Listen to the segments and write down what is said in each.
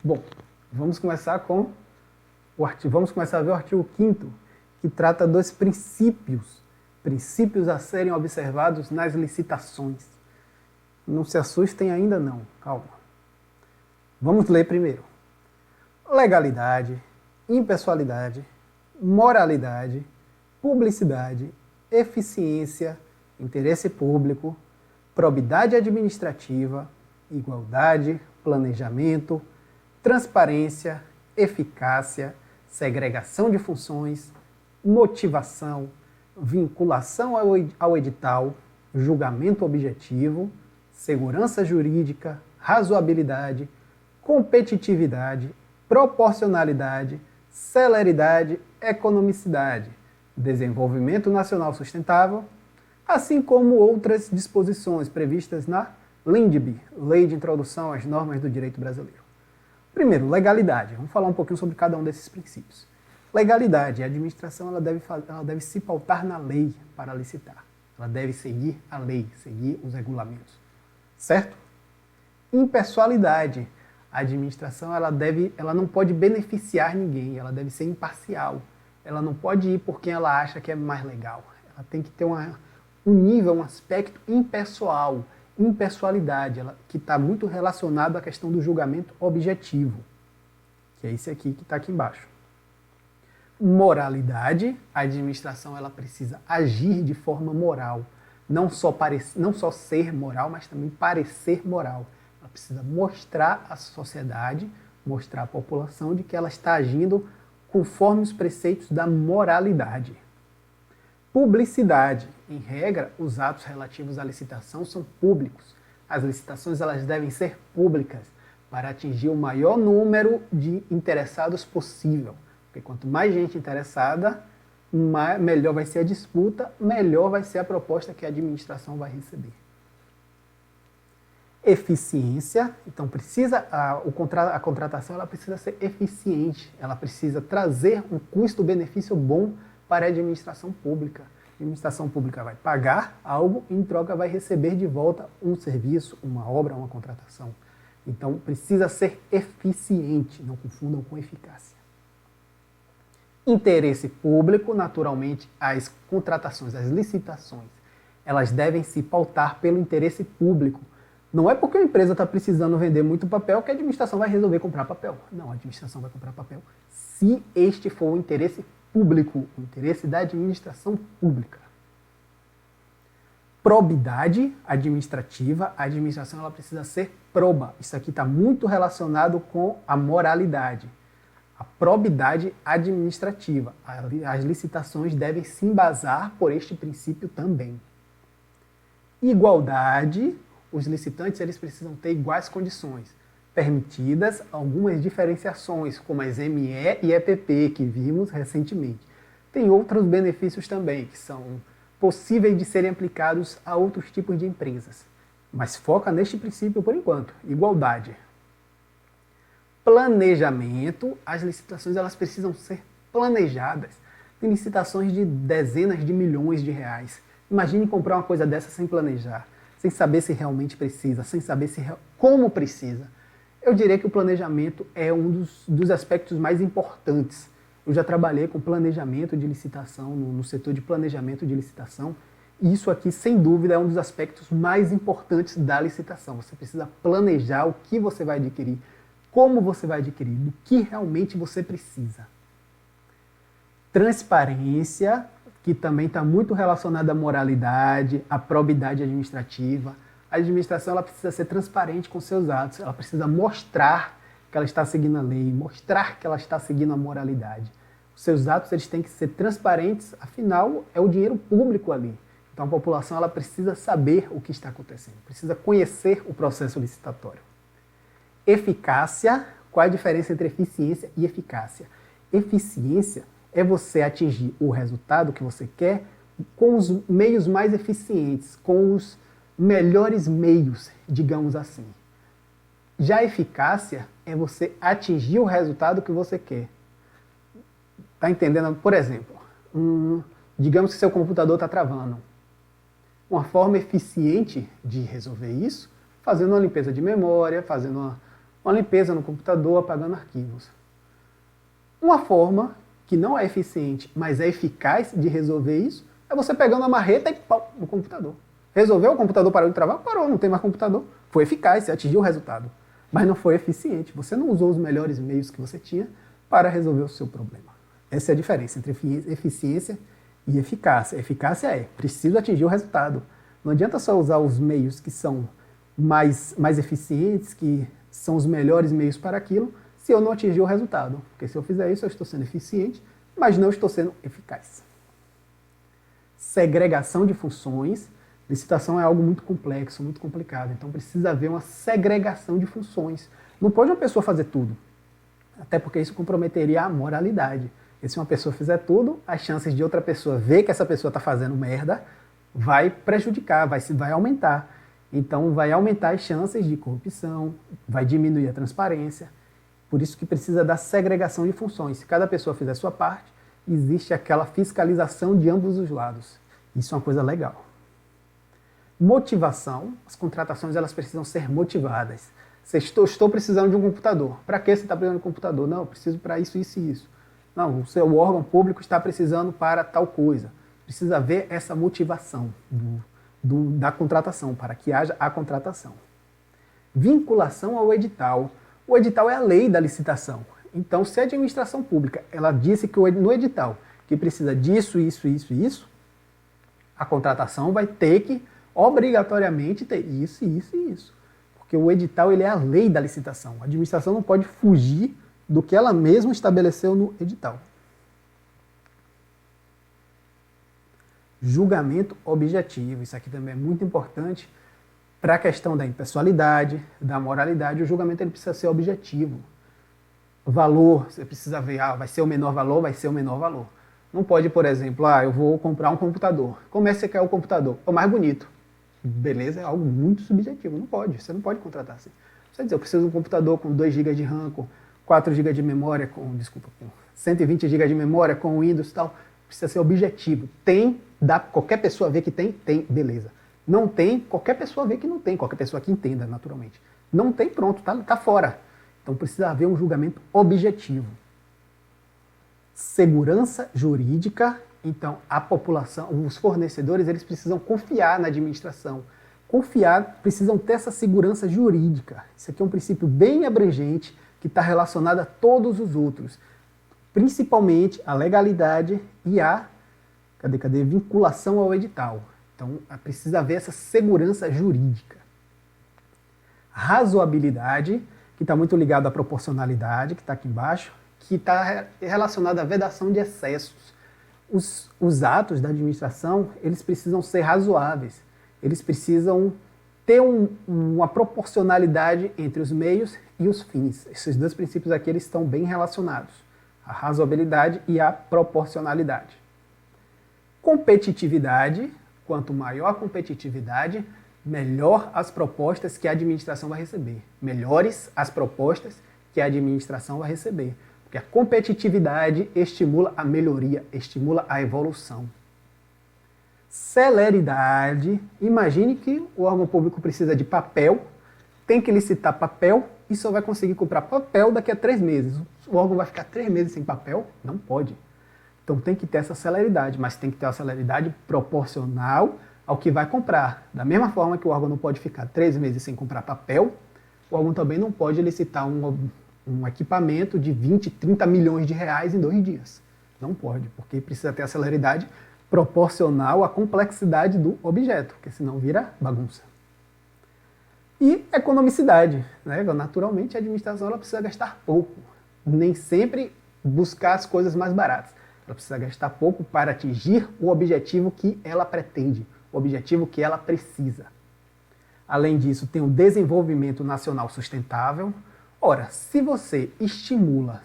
Bom, vamos começar com vamos começar a ver o artigo 5º, que trata dos princípios a serem observados nas licitações. Não se assustem ainda não, calma. Vamos ler primeiro. Legalidade, impessoalidade, moralidade, publicidade, eficiência, interesse público, probidade administrativa, igualdade, planejamento, transparência, eficácia, segregação de funções, motivação, vinculação ao edital, julgamento objetivo, segurança jurídica, razoabilidade, competitividade, proporcionalidade, celeridade, economicidade, desenvolvimento nacional sustentável, assim como outras disposições previstas na LINDB, Lei de Introdução às Normas do Direito Brasileiro. Primeiro, legalidade. Vamos falar um pouquinho sobre cada um desses princípios. Legalidade. A administração ela deve se pautar na lei para licitar. Ela deve seguir a lei, seguir os regulamentos. Certo? Impessoalidade. A administração ela não pode beneficiar ninguém, ela deve ser imparcial. Ela não pode ir por quem ela acha que é mais legal. Ela tem que ter um nível, um aspecto impessoal. Impessoalidade, que está muito relacionado à questão do julgamento objetivo, que é esse aqui que está aqui embaixo. Moralidade, a administração ela precisa agir de forma moral, não só ser moral, mas também parecer moral. Ela precisa mostrar à sociedade, mostrar à população de que ela está agindo conforme os preceitos da moralidade. Publicidade. Em regra, os atos relativos à licitação são públicos. As licitações elas devem ser públicas para atingir o maior número de interessados possível. Porque quanto mais gente interessada, melhor vai ser a disputa, melhor vai ser a proposta que a administração vai receber. Eficiência. Então, a contratação ela precisa ser eficiente. Ela precisa trazer um custo-benefício bom para a administração pública. A administração pública vai pagar algo e, em troca, vai receber de volta um serviço, uma obra, uma contratação. Então, precisa ser eficiente, não confundam com eficácia. Interesse público, naturalmente, as contratações, as licitações, elas devem se pautar pelo interesse público. Não é porque a empresa está precisando vender muito papel que a administração vai resolver comprar papel. Não, a administração vai comprar papel se este for o interesse público, o interesse da administração pública. Probidade administrativa, a administração ela precisa ser proba. Isso aqui está muito relacionado com a moralidade. A probidade administrativa. As licitações devem se embasar por este princípio também. Igualdade, os licitantes eles precisam ter iguais condições. Permitidas algumas diferenciações, como as ME e EPP, que vimos recentemente. Tem outros benefícios também, que são possíveis de serem aplicados a outros tipos de empresas. Mas foca neste princípio por enquanto, igualdade. Planejamento, as licitações elas precisam ser planejadas. Tem licitações de dezenas de milhões de reais. Imagine comprar uma coisa dessa sem planejar, sem saber se realmente precisa, sem saber como precisa. Eu diria que o planejamento é um dos aspectos mais importantes. Eu já trabalhei com planejamento de licitação, no setor de planejamento de licitação, e isso aqui, sem dúvida, é um dos aspectos mais importantes da licitação. Você precisa planejar o que você vai adquirir, como você vai adquirir, do que realmente você precisa. Transparência, que também está muito relacionada à moralidade, à probidade administrativa. A administração ela precisa ser transparente com seus atos, ela precisa mostrar que ela está seguindo a lei, mostrar que ela está seguindo a moralidade. Os seus atos eles têm que ser transparentes, afinal é o dinheiro público ali. Então a população ela precisa saber o que está acontecendo, precisa conhecer o processo licitatório. Eficácia, qual é a diferença entre eficiência e eficácia? Eficiência é você atingir o resultado que você quer com os meios mais eficientes, com os melhores meios, digamos assim. Já a eficácia é você atingir o resultado que você quer. Tá entendendo? Por exemplo, digamos que seu computador está travando. Uma forma eficiente de resolver isso, fazendo uma limpeza de memória, fazendo uma limpeza no computador, apagando arquivos. Uma forma que não é eficiente, mas é eficaz de resolver isso, é você pegando a marreta e pau no computador. Resolveu, o computador parou de travar? Parou, não tem mais computador. Foi eficaz, você atingiu o resultado. Mas não foi eficiente. Você não usou os melhores meios que você tinha para resolver o seu problema. Essa é a diferença entre eficiência e eficácia. Eficácia é, preciso atingir o resultado. Não adianta só usar os meios que são mais eficientes, que são os melhores meios para aquilo, se eu não atingir o resultado. Porque se eu fizer isso, eu estou sendo eficiente, mas não estou sendo eficaz. Segregação de funções. Licitação é algo muito complexo, muito complicado. Então precisa haver uma segregação de funções. Não pode uma pessoa fazer tudo. Até porque isso comprometeria a moralidade. E se uma pessoa fizer tudo, as chances de outra pessoa ver que essa pessoa está fazendo merda vai prejudicar, vai aumentar. Então vai aumentar as chances de corrupção, vai diminuir a transparência. Por isso que precisa da segregação de funções. Se cada pessoa fizer a sua parte, existe aquela fiscalização de ambos os lados. Isso é uma coisa legal. Motivação. As contratações elas precisam ser motivadas. Estou precisando de um computador. Para que você está precisando de um computador? Não, eu preciso para isso, isso e isso. Não, o seu órgão público está precisando para tal coisa. Precisa ver essa motivação da contratação, para que haja a contratação. Vinculação ao edital. O edital é a lei da licitação. Então, se a administração pública ela disse que no edital que precisa disso, isso, isso e isso, a contratação vai ter que obrigatoriamente ter isso, isso e isso. Porque o edital ele é a lei da licitação. A administração não pode fugir do que ela mesma estabeleceu no edital. Julgamento objetivo. Isso aqui também é muito importante para a questão da impessoalidade, da moralidade. O julgamento ele precisa ser objetivo. Valor, você precisa ver, vai ser o menor valor, vai ser o menor valor. Não pode, por exemplo, eu vou comprar um computador. Como é que você quer o computador? O mais bonito. Beleza, é algo muito subjetivo. Não pode, você não pode contratar assim. Você vai dizer, eu preciso de um computador com 2 GB de RAM, com 4 GB de memória, com 120 GB de memória, com Windows e tal. Precisa ser objetivo. Dá qualquer pessoa ver que tem, beleza. Não tem, qualquer pessoa vê que não tem, qualquer pessoa que entenda, naturalmente. Não tem, pronto, tá fora. Então precisa haver um julgamento objetivo. Segurança jurídica. Então, a população, os fornecedores, eles precisam confiar na administração. Precisam ter essa segurança jurídica. Isso aqui é um princípio bem abrangente que está relacionado a todos os outros. Principalmente a legalidade e a vinculação ao edital. Então, precisa haver essa segurança jurídica. Razoabilidade, que está muito ligado à proporcionalidade, que está aqui embaixo, que está relacionado à vedação de excessos. Os atos da administração, eles precisam ser razoáveis, eles precisam ter uma proporcionalidade entre os meios e os fins. Esses dois princípios aqui eles estão bem relacionados, a razoabilidade e a proporcionalidade. Competitividade, quanto maior a competitividade, melhor as propostas que a administração vai receber. Melhores as propostas que a administração vai receber. Porque a competitividade estimula a melhoria, estimula a evolução. Celeridade. Imagine que o órgão público precisa de papel, tem que licitar papel e só vai conseguir comprar papel daqui a 3 meses. O órgão vai ficar 3 meses sem papel? Não pode. Então tem que ter essa celeridade, mas tem que ter uma celeridade proporcional ao que vai comprar. Da mesma forma que o órgão não pode ficar 3 meses sem comprar papel, o órgão também não pode licitar um equipamento de 20, 30 milhões de reais em 2 dias. Não pode, porque precisa ter a celeridade proporcional à complexidade do objeto, porque senão vira bagunça. E economicidade. Né? Naturalmente, a administração ela precisa gastar pouco. Nem sempre buscar as coisas mais baratas. Ela precisa gastar pouco para atingir o objetivo que ela pretende, o objetivo que ela precisa. Além disso, tem o desenvolvimento nacional sustentável. Ora, se você estimula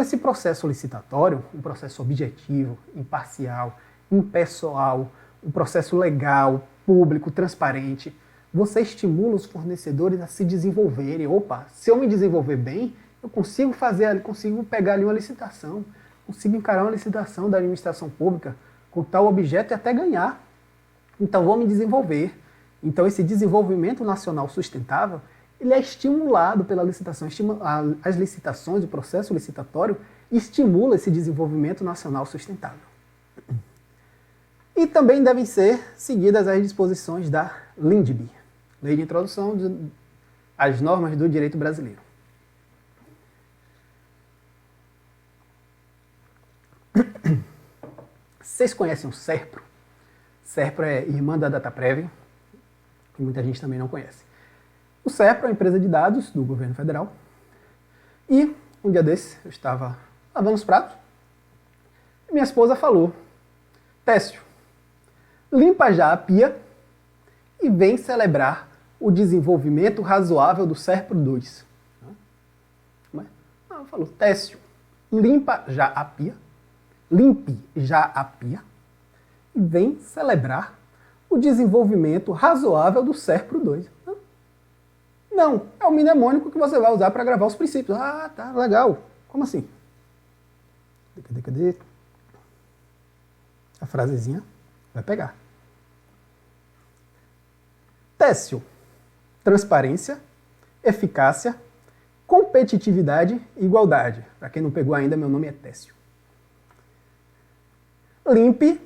esse processo licitatório, um processo objetivo, imparcial, impessoal, um processo legal, público, transparente, você estimula os fornecedores a se desenvolverem. Opa, se eu me desenvolver bem, eu consigo pegar ali uma licitação, consigo encarar uma licitação da administração pública com tal objeto e até ganhar. Então vou me desenvolver. Então esse desenvolvimento nacional sustentável, ele é estimulado pela licitação. As licitações, o processo licitatório, estimula esse desenvolvimento nacional sustentável. E também devem ser seguidas as disposições da LINDB, Lei de Introdução às Normas do Direito Brasileiro. Vocês conhecem o SERPRO? SERPRO é irmã da DataPrev, que muita gente também não conhece. O SERPRO é uma empresa de dados do governo federal. E um dia desse, eu estava lavando os pratos, e minha esposa falou: Técio, limpa já a pia e vem celebrar o desenvolvimento razoável do SERPRO 2. Ela falou: Técio, limpa já a pia, limpe já a pia e vem celebrar o desenvolvimento razoável do SERPRO 2. Não, é o mnemônico que você vai usar para gravar os princípios. Ah, tá, legal. Como assim? Cadê? A frasezinha vai pegar. Técio, transparência, eficácia, competitividade e igualdade. Para quem não pegou ainda, meu nome é Técio. Limpe,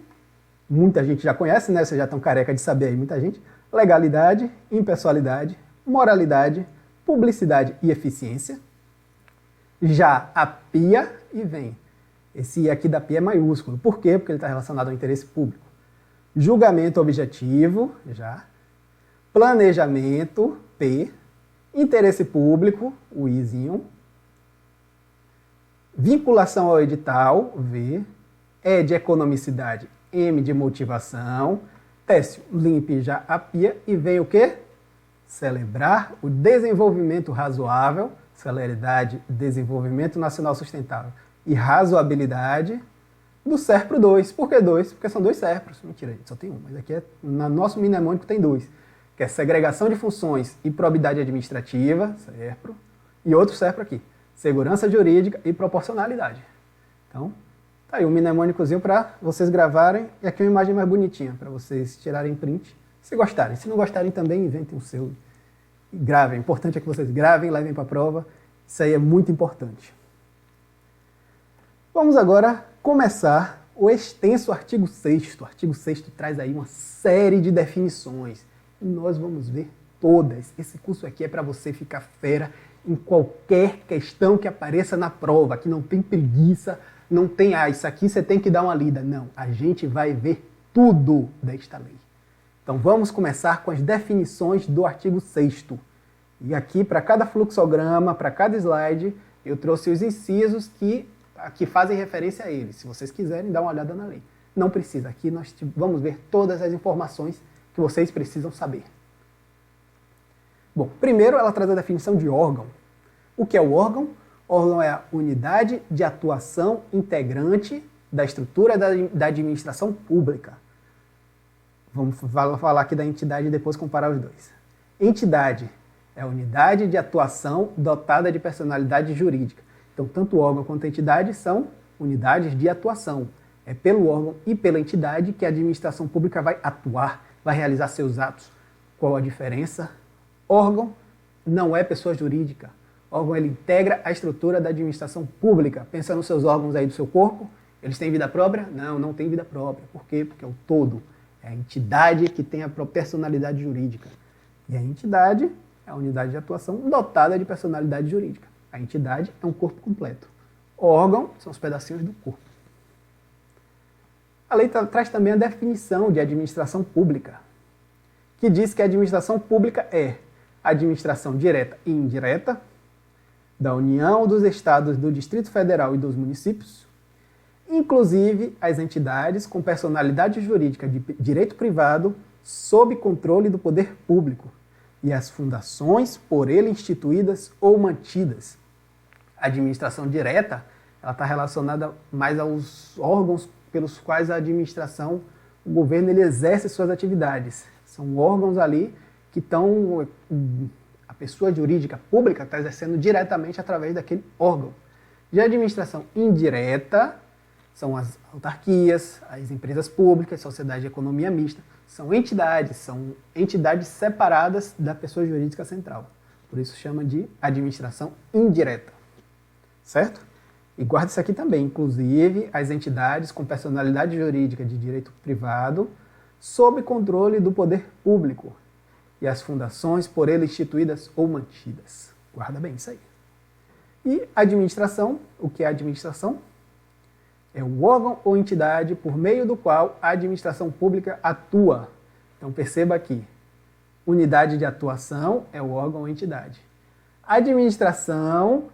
muita gente já conhece, né? Vocês já estão careca de saber aí, muita gente. Legalidade, impessoalidade, moralidade, publicidade e eficiência. Já a PIA, e vem. Esse I aqui da PIA é maiúsculo. Por quê? Porque ele está relacionado ao interesse público. Julgamento objetivo, já. Planejamento, P. Interesse público, o Izinho. Vinculação ao edital, V. E de economicidade, M de motivação. Técio, limpe já a pia e vem o quê? Celebrar o desenvolvimento razoável, celeridade, desenvolvimento nacional sustentável e razoabilidade do SERPRO 2. Por que 2? Porque são 2 SERPROs. Mentira, gente, só tem um, mas aqui no nosso mnemônico tem 2, que é segregação de funções e probidade administrativa, SERPRO, e outro SERPRO aqui, segurança jurídica e proporcionalidade. Então, tá aí um mnemônicozinho para vocês gravarem, e aqui uma imagem mais bonitinha para vocês tirarem print, se gostarem. Se não gostarem também, inventem o seu e gravem. O importante é que vocês gravem, levem para a prova. Isso aí é muito importante. Vamos agora começar o extenso artigo 6º. O artigo 6º traz aí uma série de definições. E nós vamos ver todas. Esse curso aqui é para você ficar fera em qualquer questão que apareça na prova, que não tem preguiça, não tem, isso aqui você tem que dar uma lida. Não, a gente vai ver tudo desta lei. Então vamos começar com as definições do artigo 6º. E aqui, para cada fluxograma, para cada slide, eu trouxe os incisos que fazem referência a ele. Se vocês quiserem, dá uma olhada na lei. Não precisa, aqui nós vamos ver todas as informações que vocês precisam saber. Bom, primeiro ela traz a definição de órgão. O que é o órgão? Órgão é a unidade de atuação integrante da estrutura da administração pública. Vamos falar aqui da entidade e depois comparar os dois. Entidade é a unidade de atuação dotada de personalidade jurídica. Então, tanto o órgão quanto a entidade são unidades de atuação. É pelo órgão e pela entidade que a administração pública vai atuar, vai realizar seus atos. Qual a diferença? Órgão não é pessoa jurídica. Órgão, ele integra a estrutura da administração pública. Pensa nos seus órgãos aí do seu corpo. Eles têm vida própria? Não, não têm vida própria. Por quê? Porque é o todo. É a entidade que tem a personalidade jurídica. E a entidade é a unidade de atuação dotada de personalidade jurídica. A entidade é um corpo completo. Órgão são os pedacinhos do corpo. A lei traz também a definição de administração pública, que diz que a administração pública é a administração direta e indireta da União, dos Estados, do Distrito Federal e dos municípios, inclusive as entidades com personalidade jurídica de direito privado sob controle do poder público e as fundações por ele instituídas ou mantidas. A administração direta ela está relacionada mais aos órgãos pelos quais a administração, o governo, ele exerce suas atividades. São órgãos ali que estão, a pessoa jurídica pública está exercendo diretamente através daquele órgão. Já a administração indireta são as autarquias, as empresas públicas, sociedade de economia mista, são entidades separadas da pessoa jurídica central. Por isso chama de administração indireta. Certo? E guarda isso aqui também, inclusive as entidades com personalidade jurídica de direito privado sob controle do poder público e as fundações por ele instituídas ou mantidas. Guarda bem isso aí. E administração, o que é administração? É o órgão ou entidade por meio do qual a administração pública atua. Então perceba aqui, unidade de atuação é o órgão ou entidade. Administração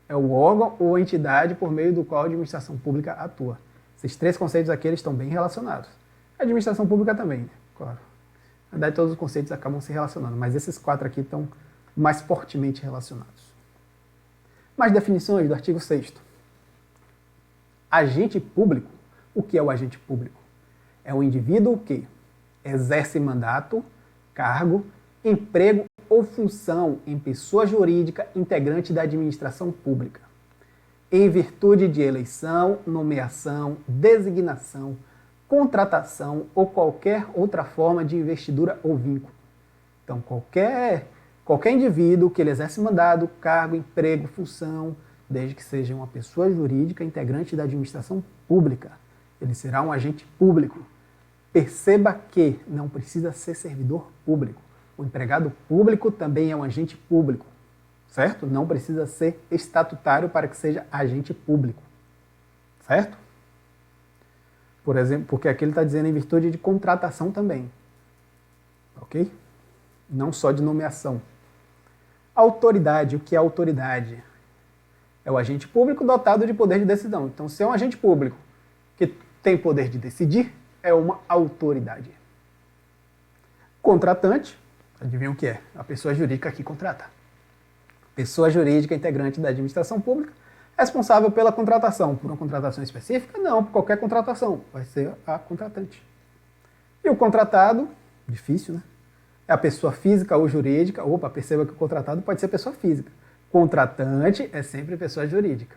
é o órgão ou entidade por meio do qual a administração pública atua. Esses três conceitos aqui eles estão bem relacionados. A administração pública também, né? Claro. Na verdade, todos os conceitos acabam se relacionando, mas esses quatro aqui estão mais fortemente relacionados. Mais definições do artigo 6º. Agente público. O que é o agente público? É um indivíduo que exerce mandato, cargo, emprego ou função em pessoa jurídica integrante da administração pública, em virtude de eleição, nomeação, designação, contratação ou qualquer outra forma de investidura ou vínculo. Então, qualquer indivíduo que ele exerce mandado, cargo, emprego, função, desde que seja uma pessoa jurídica integrante da administração pública, ele será um agente público. Perceba que não precisa ser servidor público. O empregado público também é um agente público, certo? Não precisa ser estatutário para que seja agente público, certo? Por exemplo, porque aqui ele está dizendo em virtude de contratação também, ok? Não só de nomeação. Autoridade, o que é autoridade? É o agente público dotado de poder de decisão. Então, se é um agente público que tem poder de decidir, é uma autoridade. Contratante, adivinha o que é? A pessoa jurídica que contrata. Pessoa jurídica integrante da administração pública, responsável pela contratação. Por uma contratação específica? Não, por qualquer contratação. Vai ser a contratante. E o contratado, difícil, né? É a pessoa física ou jurídica. Opa, perceba que o contratado pode ser pessoa física. Contratante é sempre pessoa jurídica.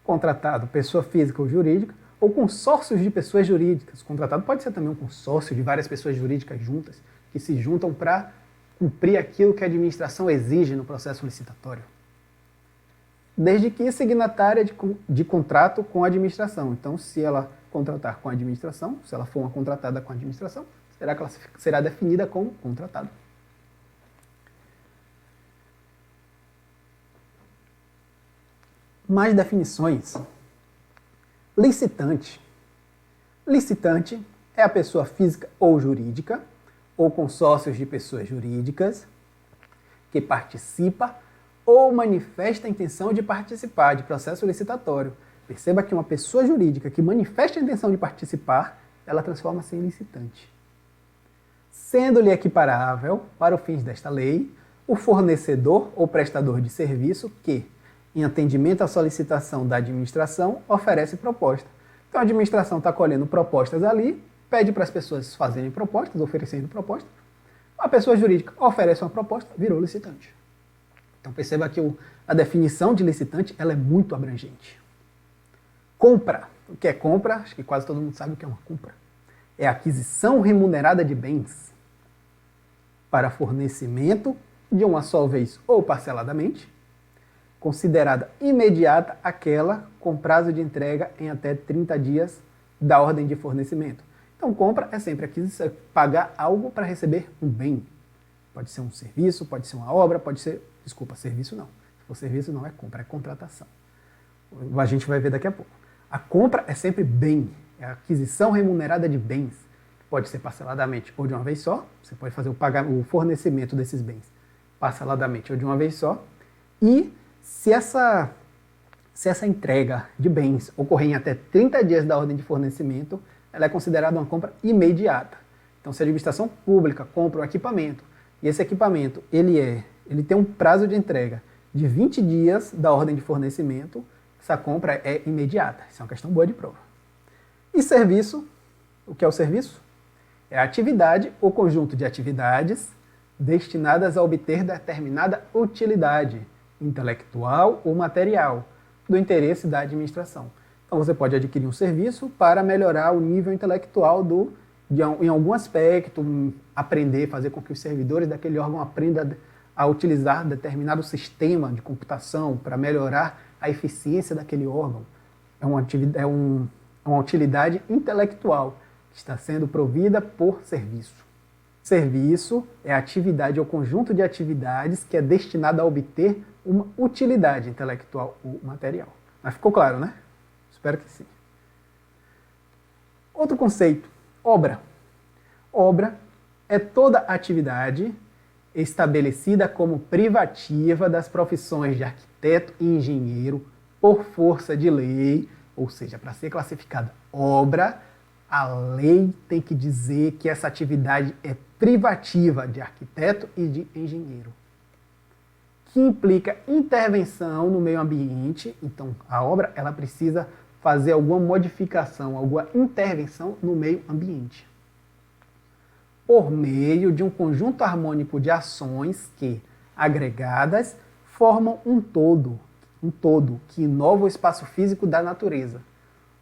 Contratado, pessoa física ou jurídica, ou consórcios de pessoas jurídicas. Contratado pode ser também um consórcio de várias pessoas jurídicas juntas, que se juntam para cumprir aquilo que a administração exige no processo licitatório. Desde que signatária de contrato com a administração. Então, se ela contratar com a administração, se ela for uma contratada com a administração, será definida como contratado. Mais definições. Licitante. Licitante é a pessoa física ou jurídica, ou consórcios de pessoas jurídicas, que participa ou manifesta a intenção de participar de processo licitatório. Perceba que uma pessoa jurídica que manifesta a intenção de participar, ela transforma-se em licitante. Sendo-lhe equiparável, para os fins desta lei, o fornecedor ou prestador de serviço que, em atendimento à solicitação da administração, oferece proposta. Então a administração está colhendo propostas ali, pede para as pessoas fazerem propostas, oferecendo propostas. A pessoa jurídica oferece uma proposta, virou licitante. Então perceba que a definição de licitante ela é muito abrangente. Compra. O que é compra? Acho que quase todo mundo sabe o que é uma compra. É a aquisição remunerada de bens para fornecimento de uma só vez ou parceladamente, considerada imediata aquela com prazo de entrega em até 30 dias da ordem de fornecimento. Então, compra é sempre aquisição, pagar algo para receber um bem. Pode ser um serviço, pode ser uma obra, pode ser... Desculpa, serviço não. Se for serviço não é compra, é contratação. A gente vai ver daqui a pouco. A compra é sempre bem, é a aquisição remunerada de bens. Pode ser parceladamente ou de uma vez só, você pode fazer o fornecimento desses bens parceladamente ou de uma vez só. E se essa entrega de bens ocorrer em até 30 dias da ordem de fornecimento, ela é considerada uma compra imediata. Então, se a administração pública compra um equipamento, e esse equipamento ele tem um prazo de entrega de 20 dias da ordem de fornecimento, essa compra é imediata. Isso é uma questão boa de prova. E serviço, o que é o serviço? É a atividade ou conjunto de atividades destinadas a obter determinada utilidade intelectual ou material do interesse da administração. Então você pode adquirir um serviço para melhorar o nível intelectual em algum aspecto, aprender, fazer com que os servidores daquele órgão aprendam a utilizar determinado sistema de computação para melhorar a eficiência daquele órgão. É uma utilidade intelectual que está sendo provida por serviço. Serviço é a atividade ou conjunto de atividades que é destinado a obter uma utilidade intelectual ou material. Mas ficou claro, né? Espero que sim. Outro conceito, obra. Obra é toda atividade estabelecida como privativa das profissões de arquiteto e engenheiro por força de lei, ou seja, para ser classificada obra, a lei tem que dizer que essa atividade é privativa de arquiteto e de engenheiro, que implica intervenção no meio ambiente. Então, a obra ela precisa fazer alguma modificação, alguma intervenção no meio ambiente, por meio de um conjunto harmônico de ações que, agregadas, formam um todo que inova o espaço físico da natureza,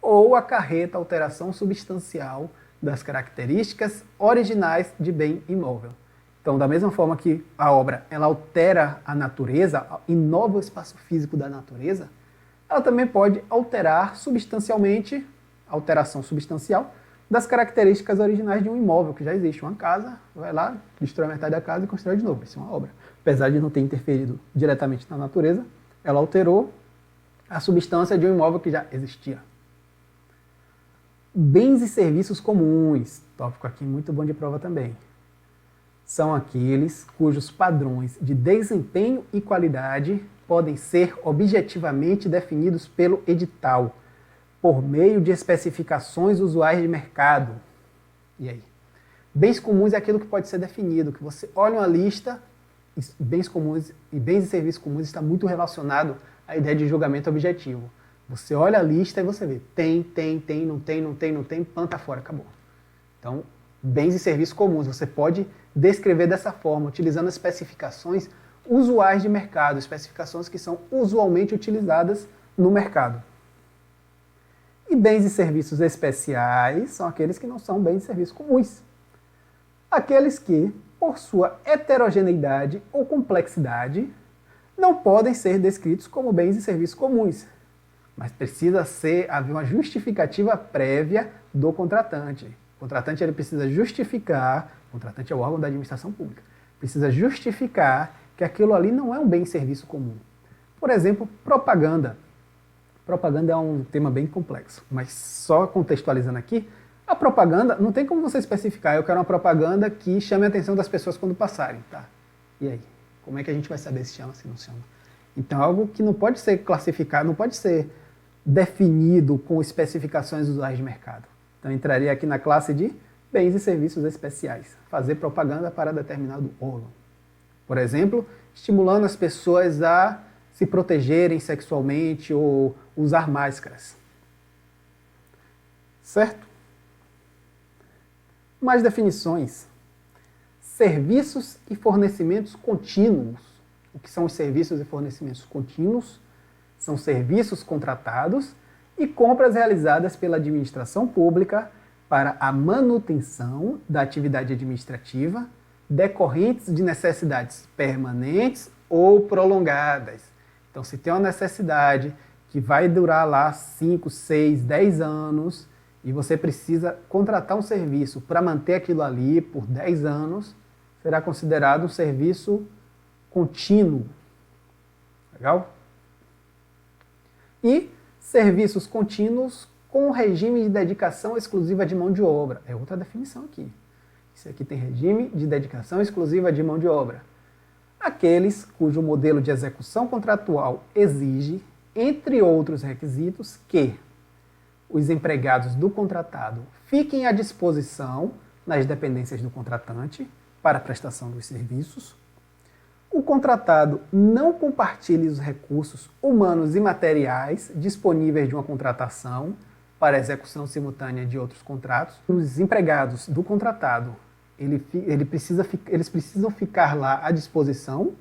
ou acarreta alteração substancial das características originais de bem imóvel. Então, da mesma forma que a obra ela altera a natureza, inova o espaço físico da natureza, ela também pode alterar substancialmente, alteração substancial, das características originais de um imóvel que já existe. Uma casa, vai lá, destrói metade da casa e constrói de novo. Isso é uma obra. Apesar de não ter interferido diretamente na natureza, ela alterou a substância de um imóvel que já existia. Bens e serviços comuns, tópico aqui muito bom de prova também, são aqueles cujos padrões de desempenho e qualidade podem ser objetivamente definidos pelo edital, por meio de especificações usuais de mercado. E aí? Bens comuns é aquilo que pode ser definido, que você olha uma lista, bens comuns e bens e serviços comuns está muito relacionado à ideia de julgamento objetivo. Você olha a lista e você vê, não tem, planta fora, acabou. Então, bens e serviços comuns, você pode descrever dessa forma, utilizando especificações usuais de mercado, especificações que são usualmente utilizadas no mercado. E bens e serviços especiais são aqueles que não são bens e serviços comuns. Aqueles que, por sua heterogeneidade ou complexidade, não podem ser descritos como bens e serviços comuns, mas precisa haver uma justificativa prévia do contratante. O contratante ele precisa justificar, o contratante é o órgão da administração pública, precisa justificar que aquilo ali não é um bem e serviço comum. Por exemplo, propaganda. Propaganda é um tema bem complexo, mas só contextualizando aqui, a propaganda, não tem como você especificar, eu quero uma propaganda que chame a atenção das pessoas quando passarem, tá? E aí? Como é que a gente vai saber se chama, se não chama? Então, algo que não pode ser classificado, não pode ser definido com especificações usuais de mercado. Então, entraria aqui na classe de bens e serviços especiais. Fazer propaganda para determinado órgão. Por exemplo, estimulando as pessoas a se protegerem sexualmente ou usar máscaras. Certo? Mais definições. Serviços e fornecimentos contínuos. O que são os serviços e fornecimentos contínuos? São serviços contratados e compras realizadas pela administração pública para a manutenção da atividade administrativa decorrentes de necessidades permanentes ou prolongadas. Então, se tem uma necessidade que vai durar lá 5, 6, 10 anos e você precisa contratar um serviço para manter aquilo ali por 10 anos, será considerado um serviço contínuo. Legal? E serviços contínuos com regime de dedicação exclusiva de mão de obra. É outra definição aqui. Isso aqui tem regime de dedicação exclusiva de mão de obra. Aqueles cujo modelo de execução contratual exige, entre outros requisitos, que os empregados do contratado fiquem à disposição nas dependências do contratante para a prestação dos serviços, o contratado não compartilhe os recursos humanos e materiais disponíveis de uma contratação para execução simultânea de outros contratos. Os empregados do contratado, eles precisam ficar lá à disposição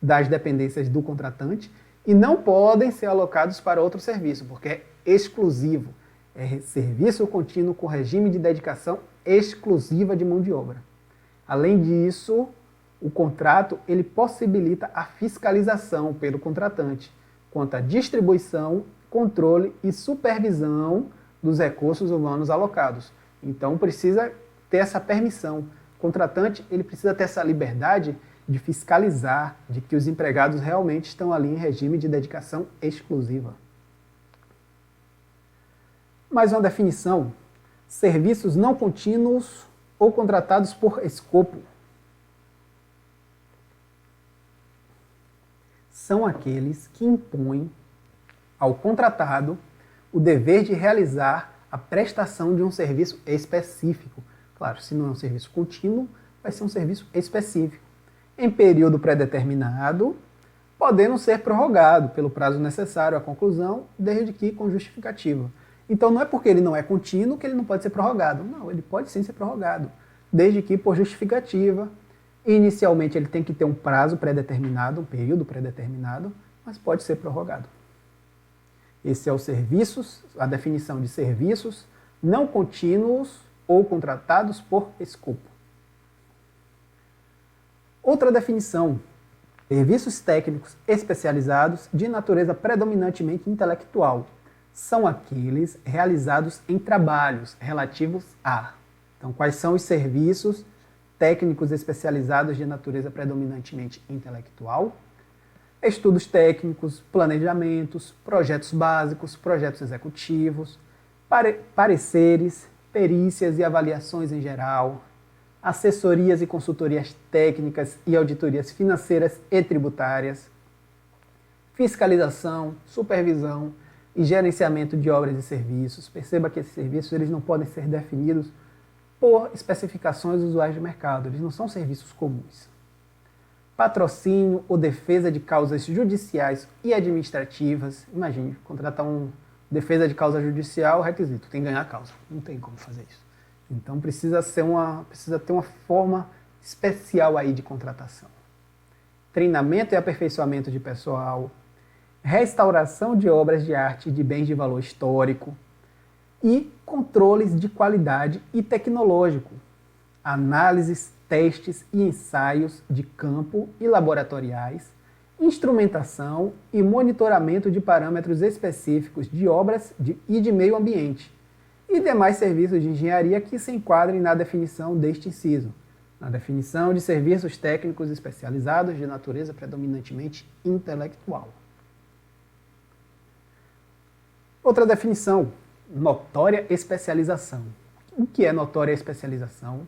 das dependências do contratante e não podem ser alocados para outro serviço, porque é exclusivo. É serviço contínuo com regime de dedicação exclusiva de mão de obra. Além disso, O contrato ele possibilita a fiscalização pelo contratante quanto à distribuição, controle e supervisão dos recursos humanos alocados. Então precisa ter essa permissão. O contratante ele precisa ter essa liberdade de fiscalizar, de que os empregados realmente estão ali em regime de dedicação exclusiva. Mais uma definição: serviços não contínuos ou contratados por escopo. São aqueles que impõem ao contratado o dever de realizar a prestação de um serviço específico. Claro, se não é um serviço contínuo, vai ser um serviço específico, em período pré-determinado, podendo ser prorrogado pelo prazo necessário à conclusão, desde que com justificativa. Então não é porque ele não é contínuo que ele não pode ser prorrogado. Não, ele pode sim ser prorrogado, desde que por justificativa. Inicialmente ele tem que ter um prazo pré-determinado, um período pré-determinado, mas pode ser prorrogado. Esse é o serviços, a definição de serviços não contínuos ou contratados por escopo. Outra definição: serviços técnicos especializados de natureza predominantemente intelectual. São aqueles realizados em trabalhos relativos a. Então, quais são os serviços técnicos especializados de natureza predominantemente intelectual? Estudos técnicos, planejamentos, projetos básicos, projetos executivos, pareceres, perícias e avaliações em geral, assessorias e consultorias técnicas e auditorias financeiras e tributárias, fiscalização, supervisão e gerenciamento de obras e serviços. Perceba que esses serviços eles não podem ser definidos por especificações usuais de mercado, eles não são serviços comuns. Patrocínio ou defesa de causas judiciais e administrativas. Imagine, contratar um defesa de causa judicial, requisito, tem que ganhar a causa. Não tem como fazer isso. Então precisa ter uma forma especial aí de contratação. Treinamento e aperfeiçoamento de pessoal, restauração de obras de arte e de bens de valor histórico e controles de qualidade e tecnológico, análises, testes e ensaios de campo e laboratoriais, instrumentação e monitoramento de parâmetros específicos de obras e de meio ambiente, e demais serviços de engenharia que se enquadrem na definição deste inciso, na definição de serviços técnicos especializados de natureza predominantemente intelectual. Outra definição: notória especialização. O que é notória especialização?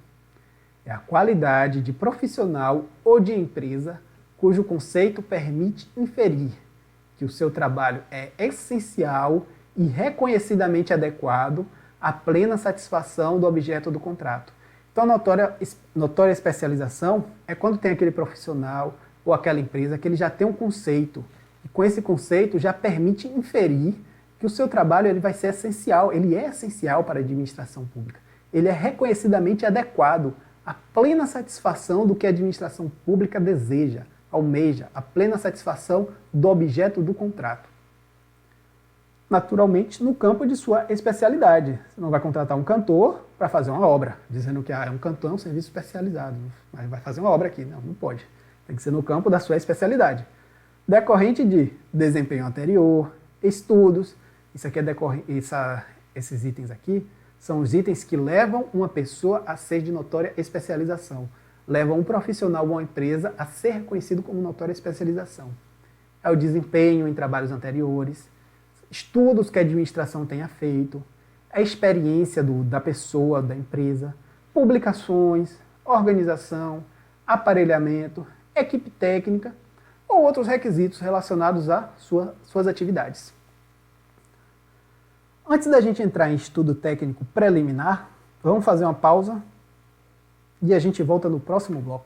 É a qualidade de profissional ou de empresa cujo conceito permite inferir que o seu trabalho é essencial e reconhecidamente adequado à plena satisfação do objeto do contrato. Então, notória especialização é quando tem aquele profissional ou aquela empresa que ele já tem um conceito, e com esse conceito já permite inferir que o seu trabalho ele vai ser essencial, ele é essencial para a administração pública. Ele é reconhecidamente adequado à plena satisfação do que a administração pública deseja, almeja, a plena satisfação do objeto do contrato. Naturalmente, no campo de sua especialidade. Você não vai contratar um cantor para fazer uma obra, dizendo que é um cantor, é um serviço especializado, mas vai fazer uma obra aqui. Não, não pode. Tem que ser no campo da sua especialidade. Decorrente de desempenho anterior, estudos. Isso aqui esses itens aqui são os itens que levam uma pessoa a ser de notória especialização. Levam um profissional ou uma empresa a ser reconhecido como notória especialização. É o desempenho em trabalhos anteriores, estudos que a administração tenha feito, a experiência da pessoa, da empresa, publicações, organização, aparelhamento, equipe técnica ou outros requisitos relacionados a suas atividades. Antes da gente entrar em estudo técnico preliminar, vamos fazer uma pausa e a gente volta no próximo bloco.